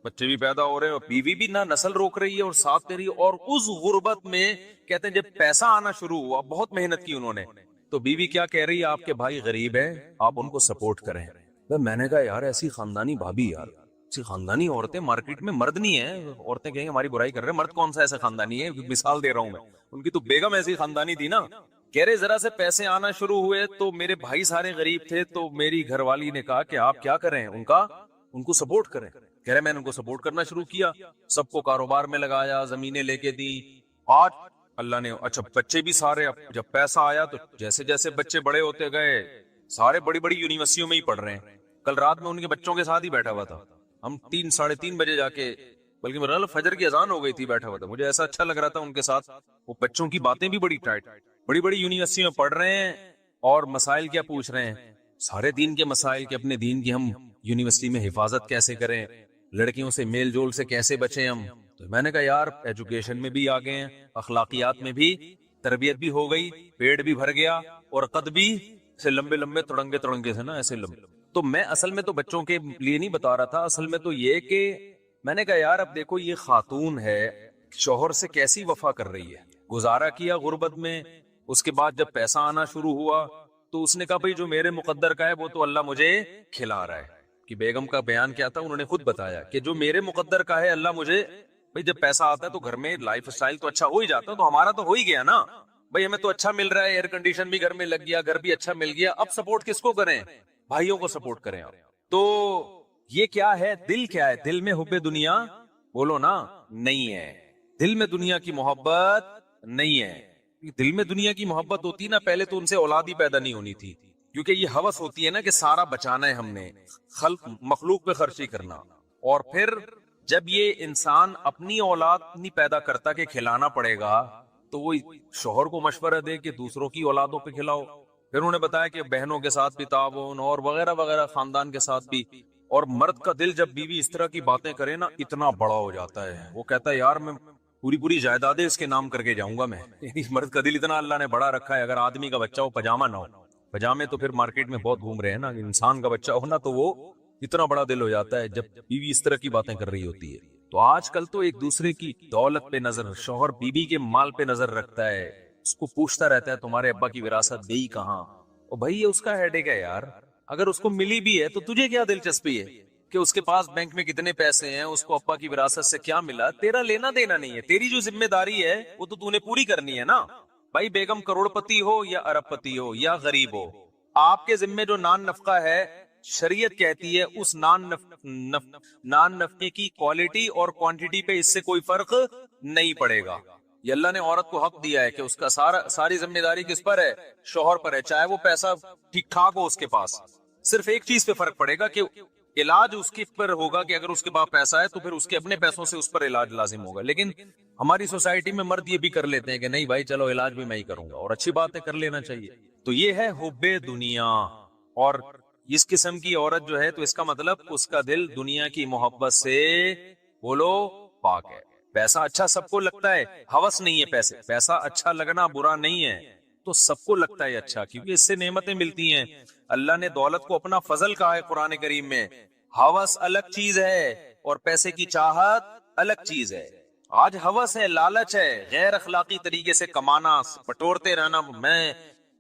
بچے بھی پیدا ہو رہے ہیں, اور بیوی بھی نہ نسل روک رہی ہے اور ساتھ دے رہی ہے. اور اس غربت میں کہتے ہیں جب پیسہ آنا شروع ہوا, بہت محنت کی انہوں نے, تو بیوی کیا کہہ رہی ہے, آپ کے بھائی غریب ہیں, آپ ان کو سپورٹ کریں. میں نے کہا یار ایسی خاندانی بھابی, یار ایسی خاندانی عورتیں مارکیٹ میں مرد نہیں ہیں. عورتیں کہیں ہماری برائی کر رہے ہیں, مرد کون سا ایسا خاندانی ہے, مثال دے رہا ہوں میں. ان کی تو بیگم ایسی خاندانی تھی نا. کہہ رہے ذرا سے پیسے آنا شروع ہوئے تو میرے بھائی سارے غریب تھے, تو میری گھر والی نے کہا کہ آپ کیا کریں, ان کو سپورٹ کریں. کہہ رہے میں نے ان کو سپورٹ کرنا شروع کیا, سب کو کاروبار میں لگایا, زمینیں لے کے دی. آج اللہ نے اچھا بچے بھی سارے, جب پیسہ آیا تو جیسے جیسے بچے بڑے ہوتے گئے, سارے بڑی بڑی یونیورسٹیوں میں ہی پڑھ رہے ہیں. کل رات میں ان کے بچوں کے ساتھ ہی بیٹھا ہوا تھا, ہم 3-3:30 بجے جا کے, بلکہ میرا فجر کی اذان ہو گئی تھی, بیٹھا ہوا تھا. مجھے ایسا اچھا لگ رہا تھا ان کے ساتھ. وہ بچوں کی باتیں بھی بڑی ٹائٹ, بڑی بڑی یونیورسٹی میں پڑھ رہے ہیں, اور مسائل کیا پوچھ رہے ہیں, سارے دین کے مسائل, کہ اپنے دین کی ہم یونیورسٹی میں حفاظت کیسے کریں, لڑکیوں سے میل جول سے کیسے بچیں ہم. تو میں نے کہا یار ایجوکیشن میں بھی آگے ہیں, اخلاقیات میں بھی تربیت بھی ہو گئی, پیٹ بھی بھر گیا, اور قد بھی سے لمبے تڑنگے سے نا ایسے لمبے. تو میں اصل میں تو بچوں کے لیے نہیں بتا رہا تھا, اصل میں تو یہ کہ میں نے کہا یار اب دیکھو یہ خاتون ہے, شوہر سے کیسی وفا کر رہی ہے, گزارا کیا غربت میں, اس کے بعد جب پیسہ آنا شروع ہوا تو اس نے کہا بھائی جو میرے مقدر کا ہے وہ تو اللہ مجھے کھلا رہا ہے. کہ بیگم کا بیان کیا تھا, انہوں نے خود بتایا کہ جو میرے مقدر کا ہے اللہ مجھے, بھائی جب پیسہ آتا ہے تو گھر میں لائف سٹائل تو اچھا ہو ہی جاتا ہے, تو ہمارا تو ہو ہی گیا نا بھائی, ہمیں تو اچھا مل رہا ہے, ایئر کنڈیشن بھی گھر میں لگ گیا, گھر بھی اچھا مل گیا. اب سپورٹ کس کو کریں, بھائیوں کو سپورٹ کریں. تو یہ کیا ہے, دل کیا ہے, دل میں حب دنیا بولو نا نہیں ہے, دل میں دنیا کی محبت نہیں ہے. دل میں دنیا کی محبت ہوتی نا پہلے تو ان سے اولاد ہی پیدا نہیں ہونی تھی, کیونکہ یہ ہوس ہوتی ہے نا کہ سارا بچانا ہے ہم نے, مخلوق پہ خرچی کرنا. اور پھر جب یہ انسان اپنی اولاد نہیں پیدا کرتا کہ کھلانا پڑے گا, تو وہ شوہر کو مشورہ دے کہ دوسروں کی اولادوں پہ کھلاؤ. پھر انہوں نے بتایا کہ بہنوں کے ساتھ بھی تعاون, اور وغیرہ وغیرہ, خاندان کے ساتھ بھی. اور مرد کا دل جب بیوی اس طرح کی باتیں کرے نا اتنا بڑا ہو جاتا ہے, وہ کہتا ہے یار میں پوری جائیدادیں اس کے نام کر کے جاؤں گا میں. مرد کا دل اتنا اللہ نے بڑا رکھا ہے, اگر آدمی کا بچہ ہو پاجامہ نہ ہو, پاجامے تو پھر مارکیٹ میں بہت گھوم رہے ہیں نا, انسان کا بچہ ہونا تو وہ اتنا بڑا دل ہو جاتا ہے جب بیوی اس طرح کی باتیں کر رہی ہوتی ہے. تو آج کل تو ایک دوسرے کی دولت پہ نظر, شوہر بیوی کے مال پہ نظر رکھتا ہے, اس کو پوچھتا رہتا ہے تمہارے ابا کی وراثت گئی کہاں. اور بھائی یہ اس کا ہیڈیک ہے یار, اگر اس کو ملی بھی ہے تو تجھے کیا دلچسپی ہے کہ اس کے پاس بینک میں کتنے پیسے ہیں, اس کو ابا کی وراثت سے کیا ملا, تیرا لینا دینا نہیں ہے. تیری جو ذمہ داری ہے وہ تو نے پوری کرنی ہے نا بھائی. بیگم کروڑ پتی ہو یا ارب پتی ہو یا غریب ہو, آپ کے ذمہ جو نان نفقہ ہے شریعت کہتی ہے اس نان نفقے کی کوالٹی اور کوانٹٹی پہ اس سے کوئی فرق نہیں پڑے گا. یہ اللہ نے عورت کو حق دیا ہے کہ اس کا ساری ذمہ داری کس پر ہے؟ شوہر پر ہے. چاہے وہ پیسہ ٹھیک ٹھاک ہو اس کے پاس, صرف ایک چیز پہ فرق پڑے گا کہ علاج اس کے پر ہوگا کہ اگر اس کے پاس پیسہ ہے تو پھر اس کے اپنے پیسوں سے اس پر علاج لازم ہوگا. لیکن ہماری سوسائٹی میں مرد یہ بھی کر لیتے ہیں کہ نہیں بھائی چلو علاج بھی میں ہی کروں گا, اور اچھی بات ہے, کر لینا چاہیے. تو یہ ہے حب دنیا. اور اس قسم کی عورت جو ہے تو اس کا مطلب اس کا دل دنیا کی محبت سے بولو پاک ہے. پیسہ اچھا سب کو لگتا ہے, ہوس نہیں ہے پیسہ اچھا لگنا برا نہیں ہے, تو سب کو لگتا ہے اچھا, کیونکہ اس سے نعمتیں ملتی ہیں. اللہ نے دولت کو اپنا فضل کہا ہے قرآن کریم میں. ہوس الگ چیز ہے اور پیسے کی چاہت الگ چیز ہے. آج ہوس ہے, لالچ ہے, غیر اخلاقی طریقے سے کمانا, بٹورتے رہنا. میں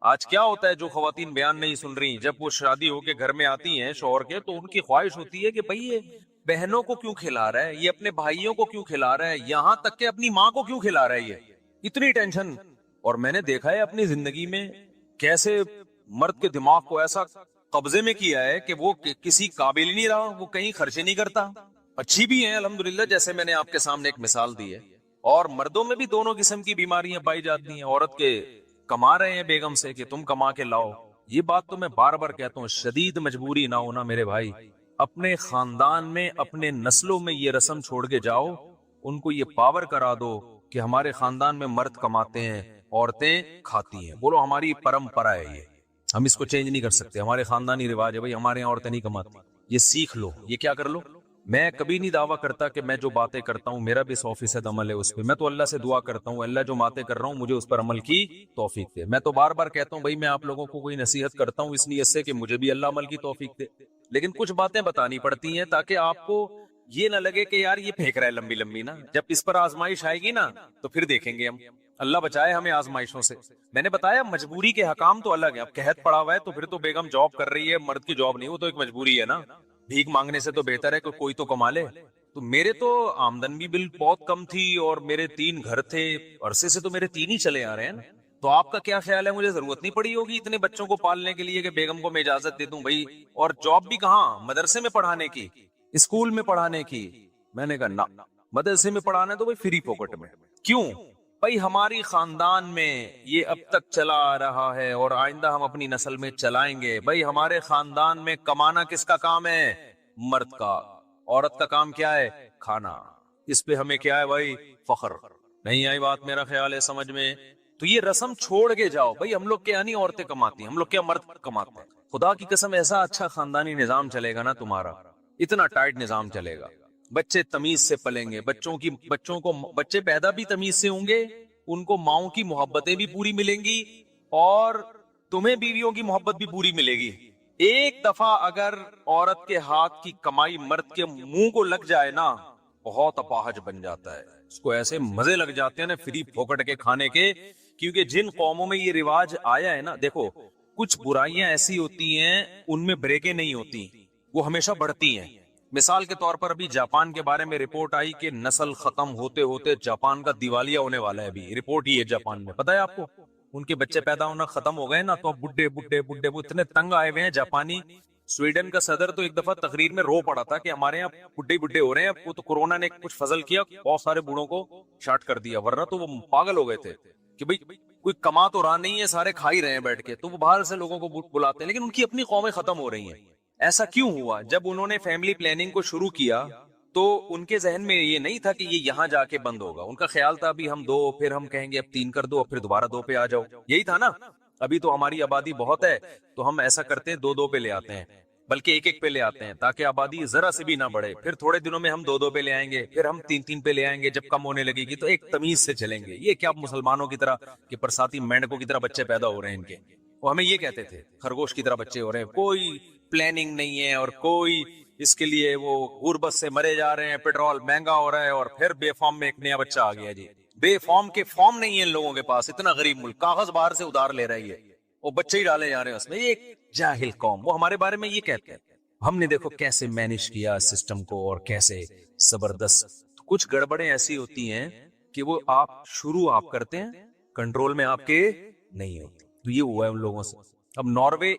آج کیا ہوتا ہے جو خواتین بیان نہیں سن رہی, جب وہ شادی ہو کے گھر میں آتی ہیں شوہر کے, تو ان کی خواہش ہوتی ہے کہ بھئی یہ بہنوں کو کیوں کھلا رہا ہے, یہ اپنے بھائیوں کو کیوں کھلا رہا ہے, یہاں تک کہ اپنی ماں کو کیوں کھلا رہا ہے, یہ اتنی ٹینشن. اور میں نے دیکھا ہے اپنی زندگی میں کیسے مرد کے دماغ کو ایسا قبضے میں کیا ہے کہ وہ کسی قابل ہی نہیں رہا, وہ کہیں خرچے نہیں کرتا. اچھی بھی ہیں الحمدللہ, جیسے میں نے آپ کے سامنے ایک مثال دی ہے. اور مردوں میں بھی دونوں قسم کی بیماریاں پائی جاتی ہیں. عورت کے کما رہے ہیں بیگم سے کہ تم کما کے لاؤ. یہ بات تو میں بار بار کہتا ہوں, شدید مجبوری نہ ہونا میرے بھائی. اپنے خاندان میں اپنے نسلوں میں یہ رسم چھوڑ کے جاؤ, ان کو یہ پاور کرا دو کہ ہمارے خاندان میں مرد کماتے ہیں عورتیں کھاتی ہیں. بولو ہماری پرمپرا ہے, یہ ہم اس کو چینج نہیں کر سکتے. ہمارے خاندانی رواج ہے بھائی, ہمارے یہاں عورتیں نہیں کماتی. یہ سیکھ لو, یہ کیا کر لو. میں کبھی نہیں دعویٰ کرتا کہ میں جو باتیں کرتا ہوں میرا بھی 100% عمل ہے اس پہ. میں تو اللہ سے دعا کرتا ہوں اللہ جو باتیں کر رہا ہوں مجھے اس پر عمل کی توفیق دے. میں تو بار بار کہتا ہوں بھائی میں آپ لوگوں کو کوئی نصیحت کرتا ہوں اس نیت سے کہ مجھے بھی اللہ عمل کی توفیق دے, لیکن کچھ باتیں بتانی پڑتی ہیں تاکہ آپ کو یہ نہ لگے کہ یار یہ پھینک رہا ہے لمبی لمبی نا. جب اس پر آزمائش آئے گی نا تو پھر دیکھیں گے ہم. اللہ بچائے ہمیں آزمائشوں سے. میں نے بتایا مجبوری کے حکام تو الگ ہے. اب قحط پڑا ہوا ہے تو پھر تو بیگم جاب کر رہی ہے, مرد کی جاب نہیں, وہ تو ایک مجبوری ہے نا. بھیک مانگنے سے تو بہتر ہے کہ کوئی تو کما لے. تو میرے تو آمدن بھی بل بہت کم تھی اور میرے 3 گھر تھے, عرصے سے تو میرے 3 ہی چلے آ رہے ہیں نا. تو آپ کا کیا خیال ہے, مجھے ضرورت نہیں پڑی ہوگی اتنے بچوں کو پالنے کے لیے کہ بیگم کو میں اجازت دے دوں بھائی. اور جاب بھی کہاں, مدرسے میں پڑھانے کی, اسکول میں پڑھانے کی. میں نے کہا نہ, مدرسے میں پڑھانا ہے تو بھائی فری پاکٹ میں. کیوں بھائی, ہماری خاندان میں یہ اب تک چلا آ رہا ہے اور آئندہ ہم اپنی نسل میں چلائیں گے. بھائی ہمارے خاندان میں کمانا کس کا کام ہے؟ مرد کا. عورت کا کام کیا ہے؟ کھانا. اس پہ ہمیں کیا ہے بھائی؟ فخر. نہیں آئی بات میرا خیال ہے سمجھ میں؟ تو یہ رسم چھوڑ کے جاؤ بھائی. ہم لوگ کیا نہیں عورتیں کماتی ہیں, ہم لوگ کیا مرد کماتے ہیں. خدا کی قسم ایسا اچھا خاندانی نظام چلے گا نا تمہارا, اتنا ٹائٹ نظام چلے گا. بچے تمیز سے پلیں گے, بچے پیدا بھی تمیز سے ہوں گے, ان کو ماؤں کی محبتیں بھی پوری ملیں گی اور تمہیں بیویوں کی محبت بھی پوری ملے گی. ایک دفعہ اگر عورت کے ہاتھ کی کمائی مرد کے منہ کو لگ جائے نا, بہت اپاہج بن جاتا ہے. اس کو ایسے مزے لگ جاتے ہیں نا فری پھوکٹ کے کھانے کے. کیونکہ جن قوموں میں یہ رواج آیا ہے نا, دیکھو کچھ برائیاں ایسی ہوتی ہیں ان میں بریکیں نہیں ہوتی, وہ ہمیشہ بڑھتی ہیں. مثال کے طور پر ابھی جاپان کے بارے میں رپورٹ آئی کہ نسل ختم ہوتے ہوتے جاپان کا دیوالیہ ہونے والا ہے. ابھی رپورٹ ہی ہے جاپان میں, پتہ ہے آپ کو, ان کے بچے پیدا ہونا ختم ہو گئے نا, تو بڈھے بڈھے بڈھے وہ اتنے تنگ آئے ہوئے ہیں جاپانی. سویڈن کا صدر تو ایک دفعہ تقریر میں رو پڑا تھا کہ ہمارے یہاں بڈھے بڈھے ہو رہے ہیں. وہ تو کورونا نے کچھ فضل کیا, بہت سارے بوڑھوں کو شارٹ کر دیا, ورنہ تو وہ پاگل ہو گئے تھے کہ بھئی کوئی کما تو رہا نہیں ہے, سارے کھا ہی رہے ہیں بیٹھ کے. تو وہ باہر سے لوگوں کو بلاتے ہیں, لیکن ان کی اپنی قومیں ختم ہو رہی ہیں. ایسا کیوں ہوا؟ جب انہوں نے فیملی پلاننگ کو شروع کیا تو ان کے ذہن میں یہ نہیں تھا کہ یہ یہاں جا کے بند ہوگا. ان کا خیال تھا ابھی ہم 2, پھر ہم کہیں گے اب 3 کر دو, پھر دوبارہ 2 پہ آ جاؤ. یہی تھا نا. ابھی تو ہماری آبادی بہت ہے تو ہم ایسا کرتے ہیں 2 پہ لے آتے ہیں, بلکہ 1 پہ لے آتے ہیں تاکہ آبادی ذرا سے بھی نہ بڑھے. پھر تھوڑے دنوں میں ہم 2 پہ لے آئیں گے, پھر ہم 3 پہ لے آئیں گے. جب کم ہونے لگے گی تو ایک تمیز سے چلیں گے. یہ کیا مسلمانوں کی طرح کہ برساتی مینڈکوں کی طرح بچے پیدا ہو رہے ہیں ان کے. وہ ہمیں یہ کہتے تھے خرگوش کی طرح بچے ہو رہے ہیں, کوئی پلاننگ نہیں ہے اور کوئی اس کے لیے وہ غربت سے مرے جا رہے ہیں, پیٹرول مہنگا ہو رہا ہے اور پھر بے فارم میں ایک نیا بچہ آ گیا. جی بے فارم کے فارم نہیں ہے ان لوگوں کے پاس, اتنا غریب ملک, کاغذ باہر سے ادھار لے رہی ہے, وہ بچے ہی ڈالے جا رہے ہیں اس میں. یہ ایک جاہل قوم, وہ ہمارے بارے میں یہ کہتے ہیں. ہم نے دیکھو کیسے مینج کیا سسٹم کو اور کیسے زبردست. کچھ گڑبڑیں ایسی ہوتی ہیں کہ وہ آپ شروع کرتے ہیں, کنٹرول میں آپ کے نہیں ہوتی. تو یہ ہوا ہے ان لوگوں سے. اب ناروے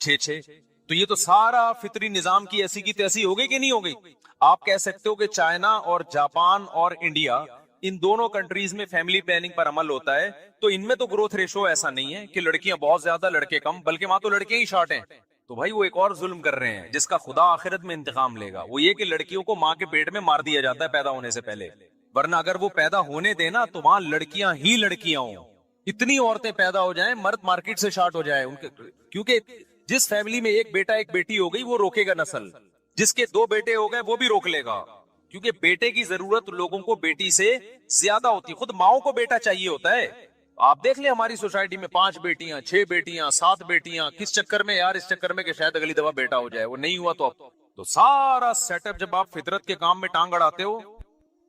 6-6. تو یہ تو سارا فطری نظام کی ایسی تیسی ہو گئی کہ نہیں ہو گئی؟ آپ کہہ سکتے ہو کہ چائنا اور جاپان اور انڈیا ان دونوں کنٹریز میں فیملی پلاننگ پر عمل ہوتا ہے، تو ان میں تو گروتھ ریشو ایسا نہیں ہے کہ لڑکیاں بہت زیادہ لڑکے کم، بلکہ وہاں تو لڑکیاں ہی شارٹ ہیں. تو بھائی وہ ایک اور ظلم کر رہے ہیں جس کا خدا آخرت میں انتقام لے گا. وہ یہ کہ لڑکیوں کو ماں کے پیٹ میں مار دیا جاتا ہے پیدا ہونے سے پہلے، ورنہ اگر وہ پیدا ہونے دینا تو وہاں لڑکیاں ہی لڑکیاں ہوں. اتنی عورتیں پیدا ہو جائیں، مرد مارکیٹ سے شارٹ ہو جائے ان کے، کیونکہ جس فیملی میں ایک بیٹا ایک بیٹی ہو گئی وہ روکے گا نسل، جس کے 2 بیٹے ہو گئے وہ بھی روک لے گا، کیونکہ بیٹے کی ضرورت لوگوں کو بیٹی سے زیادہ ہوتی ہے. خود ماؤں کو بیٹا چاہیے ہوتا ہے. آپ دیکھ لیں ہماری سوسائٹی میں 5 بیٹیاں 6 بیٹیاں 7 بیٹیاں، کس چکر میں یار؟ اس چکر میں کہ شاید اگلی دفعہ بیٹا ہو جائے. وہ نہیں ہوا تو سارا سیٹ اپ جب آپ فطرت کے کام میں ٹانگ اڑاتے ہو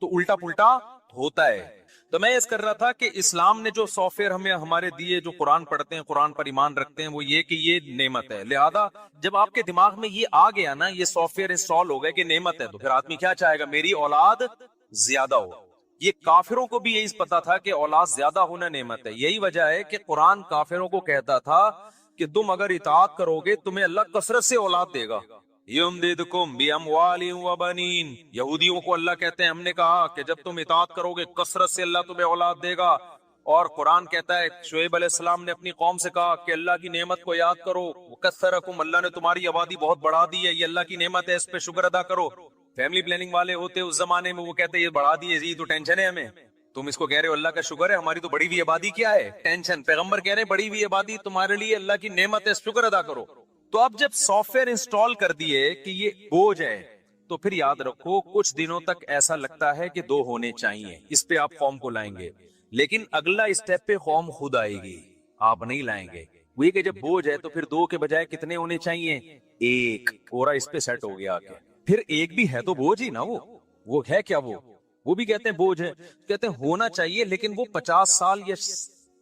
تو الٹا پلٹا ہوتا ہے. تو میں اس کر رہا تھا کہ اسلام نے جو سافٹ ویئر ہمیں ہمارے دیے، جو قرآن پڑھتے ہیں، قرآن پر ایمان رکھتے ہیں، وہ یہ کہ یہ نعمت ہے. لہذا جب آپ کے دماغ میں یہ آ گیا نا، یہ سافٹ ویئر انسٹال ہو گئے کہ نعمت ہے، تو پھر آدمی کیا چاہے گا؟ میری اولاد زیادہ ہو. یہ کافروں کو بھی یہی پتا تھا کہ اولاد زیادہ ہونا نعمت ہے. یہی وجہ ہے کہ قرآن کافروں کو کہتا تھا کہ تم اگر اطاعت کرو گے تمہیں اللہ کثرت سے اولاد دے گا. یمددکم باموال وبنین، یہودیوں کو اللہ کہتے ہیں ہم نے کہا کہ جب تم اطاعت کرو گے کثرت سے اللہ تمہیں اولاد دے گا. اور قرآن کہتا ہے شعیب علیہ السلام نے اپنی قوم سے کہا کہ اللہ کی نعمت کو یاد کرو، وکثرکم، اللہ نے تمہاری آبادی بہت بڑھا دی ہے، یہ اللہ کی نعمت ہے، اس پہ شکر ادا کرو. فیملی پلاننگ والے ہوتے اس زمانے میں، وہ کہتے یہ بڑھا دیے، یہ تو ٹینشن ہے ہمیں. تم اس کو کہہ رہے ہو اللہ کا شکر ہے، ہماری تو بڑی ہوئی آبادی کیا ہے؟ ٹینشن. پیغمبر کہہ رہے ہیں بڑی ہوئی آبادی تمہارے لیے اللہ کی نعمت ہے، شکر ادا کرو. تو اب جب سافٹ ویئر انسٹال کر دیے کہ یہ بوجھ ہے، تو پھر یاد رکھو کچھ دنوں تک ایسا لگتا ہے کہ 2 ہونے چاہیے، اس پہ آپ قوم کو لائیں گے، لیکن اگلا اسٹیپ پہ قوم خود آئے گی، آپ نہیں لائیں گے. وہی کہ جب بوجھ ہے تو پھر 2 کے بجائے کتنے ہونے چاہیے؟ 1. پورا اس پہ سیٹ ہو گیا آگے. پھر 1 بھی ہے تو بوجھ ہی نا، وہ ہے کیا؟ وہ بھی کہتے ہیں بوجھ ہے، کہتے ہیں ہونا چاہیے، لیکن وہ 50 سال یا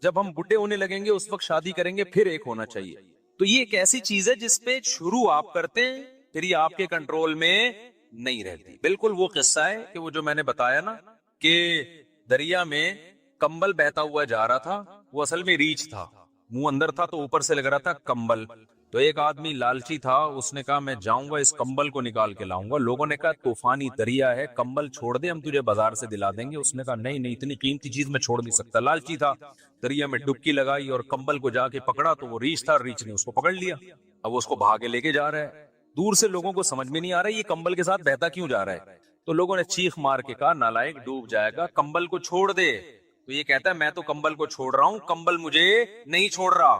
جب ہم بڈھے ہونے لگیں گے اس وقت شادی کریں گے، پھر 1 ہونا چاہیے. تو یہ ایک ایسی چیز ہے جس پہ شروع آپ کرتے ہیں، پھر یہ آپ کے کنٹرول میں نہیں رہتی. بالکل وہ قصہ ہے کہ وہ جو میں نے بتایا نا کہ دریا میں کمبل بہتا ہوا جا رہا تھا، وہ اصل میں ریچھ تھا، منہ اندر تھا تو اوپر سے لگ رہا تھا کمبل. تو ایک آدمی لالچی تھا، اس نے کہا میں جاؤں گا اس کمبل کو نکال کے لاؤں گا. لوگوں نے کہا طوفانی دریا ہے، کمبل چھوڑ دے، ہم تجھے بازار سے دلا دیں گے. اس نے کہا نہیں، اتنی قیمتی چیز میں چھوڑ نہیں سکتا. لالچی تھا، دریا میں ڈبکی لگائی اور کمبل کو جا کے پکڑا تو وہ ریچھ تھا، ریچھ نے اس کو پکڑ لیا. اب وہ اس کو بھاگے لے کے جا رہا ہے. دور سے لوگوں کو سمجھ میں نہیں آ رہا یہ کمبل کے ساتھ بہتا کیوں جا رہا ہے. تو لوگوں نے چیخ مار کے کہا نالائق ڈوب جائے گا، کمبل کو چھوڑ دے. تو یہ کہتا ہے میں تو کمبل کو چھوڑ رہا ہوں، کمبل مجھے نہیں چھوڑ رہا.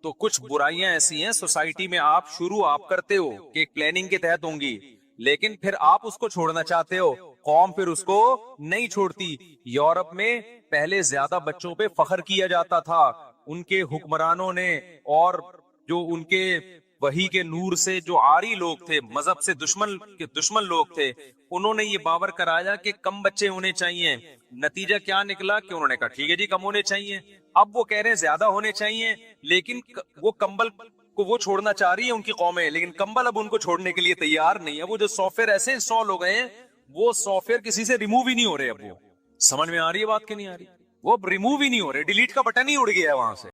تو کچھ برائیاں ایسی ہیں سوسائٹی میں، آپ شروع کرتے ہو کہ ایک پلاننگ کے تحت ہوں گی، لیکن پھر آپ اس کو چھوڑنا چاہتے ہو، قوم پھر اس کو نہیں چھوڑتی. یورپ میں پہلے زیادہ بچوں پہ فخر کیا جاتا تھا، ان کے حکمرانوں نے اور جو ان کے وحی کے نور سے جو عاری لوگ تھے، مذہب سے دشمن لوگ تھے، انہوں نے یہ باور کرایا کہ کم بچے ہونے چاہیے. نتیجہ کیا نکلا کہ انہوں نے کہا ٹھیک ہے جی کم ہونے چاہیے. اب وہ کہہ رہے ہیں زیادہ ہونے چاہیے، لیکن وہ کمبل کو وہ چھوڑنا چاہ رہی ہے ان کی قومیں، لیکن کمبل اب ان کو چھوڑنے کے لیے تیار نہیں ہے. وہ جو سافٹ ویئر ایسے انسٹال ہو گئے ہیں، وہ سافٹ ویئر کسی سے ریموو ہی نہیں ہو رہے. اب وہ سمجھ میں آ رہی ہے بات کہ نہیں آ رہی؟ وہ اب ریموو ہی نہیں ہو رہے، ڈیلیٹ کا بٹن ہی اڑ گیا ہے وہاں سے.